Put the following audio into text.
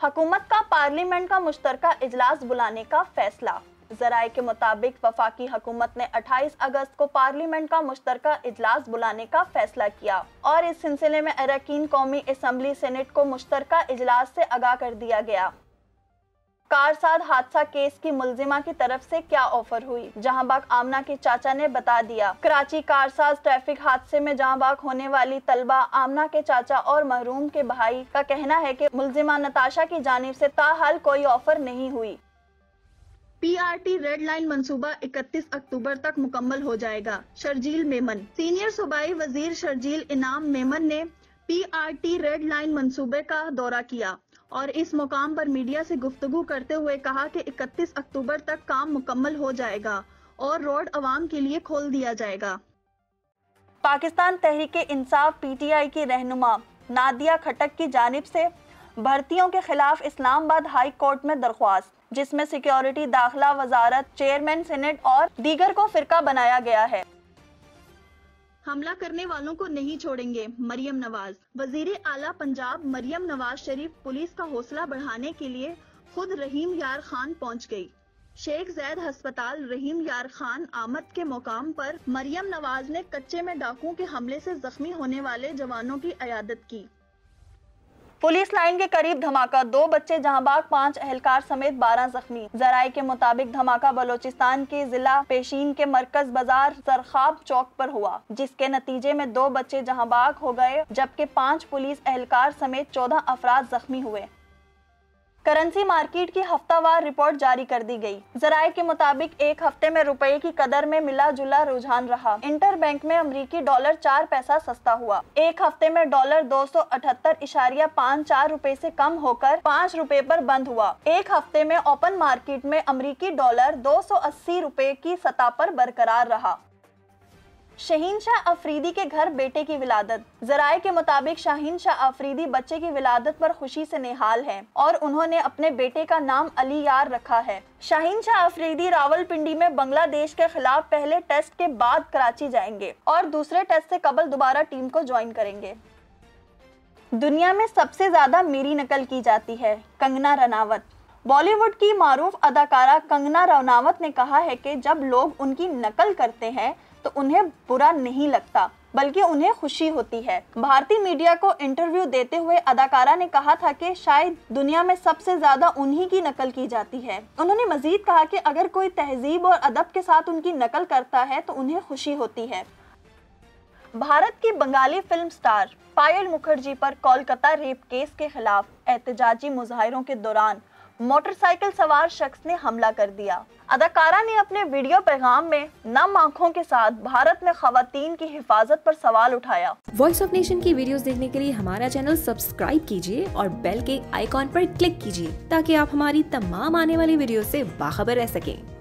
हुकूमत का पार्लियामेंट का मुश्तरका इजलास बुलाने का फैसला। ज़राए के मुताबिक वफाकी हुकूमत ने 28 अगस्त को पार्लियामेंट का मुश्तरका इजलास बुलाने का फैसला किया और इस सिलसिले में अरकान कौमी असम्बली सेनेट को मुश्तरका इजलास से आगाह कर दिया गया। कारसाद हादसा केस की मुलजिमा की तरफ से क्या ऑफर हुई, जहां बाग आमना के चाचा ने बता दिया। कराची कारसाद ट्रैफिक हादसे में जहां बाग होने वाली तलबा आमना के चाचा और महरूम के भाई का कहना है कि मुलजिमा नताशा की जानिब से ताहाल कोई ऑफर नहीं हुई। PRT रेड लाइन मंसूबा 31 अक्टूबर तक मुकम्मल हो जाएगा। शर्जील मेमन। सीनियर सूबाई वजीर शर्जील इनाम मेमन ने PRT रेड लाइन मंसूबे का दौरा किया और इस मुकाम पर मीडिया से गुफ्तगू करते हुए कहा कि 31 अक्टूबर तक काम मुकम्मल हो जाएगा और रोड अवाम के लिए खोल दिया जाएगा। पाकिस्तान तहरीक इंसाफ PTI की रहनुमा नादिया खटक की जानिब से भर्तियों के खिलाफ इस्लामाबाद हाई कोर्ट में दरख्वास्त, जिसमें सिक्योरिटी, दाखिला वजारत, चेयरमैन सेनेट और दीगर को फिरका बनाया गया है। हमला करने वालों को नहीं छोड़ेंगे, मरियम नवाज। वजीर आला पंजाब मरियम नवाज शरीफ पुलिस का हौसला बढ़ाने के लिए खुद रहीम यार खान पहुंच गई। शेख जैद अस्पताल रहीम यार खान आमद के मुकाम पर मरियम नवाज ने कच्चे में डाकुओं के हमले से जख्मी होने वाले जवानों की इयादत की। पुलिस लाइन के करीब धमाका, 2 बच्चे जहां बाग, 5 एहलकार समेत 12 जख्मी। ज़राए के मुताबिक धमाका बलोचिस्तान के जिला पेशीन के मरकज बाजार सरखाब चौक पर हुआ, जिसके नतीजे में 2 बच्चे जहां बाग हो गए जबकि 5 पुलिस एहलकार समेत 14 अफराद जख्मी हुए। करेंसी मार्केट की हफ्तावार रिपोर्ट जारी कर दी गई। ज़राए के मुताबिक एक हफ्ते में रुपए की कदर में मिला जुला रुझान रहा। इंटर बैंक में अमरीकी डॉलर 4 पैसा सस्ता हुआ। एक हफ्ते में डॉलर 278.54 रुपए से कम होकर 5 रुपए पर बंद हुआ। एक हफ्ते में ओपन मार्केट में अमरीकी डॉलर 280 रुपए की सतह पर बरकरार रहा। शाहीन शाह अफरीदी के घर बेटे की विलादत। ज़राए के मुताबिक शाहीन शाह अफरीदी बच्चे की विलादत पर खुशी से निहाल हैं और उन्होंने अपने बेटे का नाम अली यार रखा है। शाहीन शाह अफरीदी रावलपिंडी में बांग्लादेश के खिलाफ पहले टेस्ट के बाद कराची जाएंगे और दूसरे टेस्ट से कबल दोबारा टीम को ज्वाइन करेंगे। दुनिया में सबसे ज्यादा मेरी नकल की जाती है, कंगना रनावत। बॉलीवुड की मारूफ अदाकारा कंगना रनावत ने कहा है कि जब लोग उनकी नकल करते हैं तो उन्हें बुरा नहीं लगता बल्कि उन्हें खुशी होती है। भारतीय मीडिया को इंटरव्यू देते हुए अदाकारा ने कहा था कि शायद दुनिया में सबसे ज्यादा उन्हीं की नकल की जाती है। उन्होंने मजीद कहा कि अगर कोई तहजीब और अदब के साथ उनकी नकल करता है तो उन्हें खुशी होती है। भारत की बंगाली फिल्म स्टार पायल मुखर्जी पर कोलकाता रेप केस के खिलाफ एहतजाजी मुजाहिरों के दौरान मोटरसाइकिल सवार शख्स ने हमला कर दिया। अदाकारा ने अपने वीडियो पैगाम में नम आंखों के साथ भारत में खवातीन की हिफाजत पर सवाल उठाया। वॉइस ऑफ नेशन की वीडियोस देखने के लिए हमारा चैनल सब्सक्राइब कीजिए और बेल के आइकॉन पर क्लिक कीजिए ताकि आप हमारी तमाम आने वाली वीडियो से बाखबर रह सकें।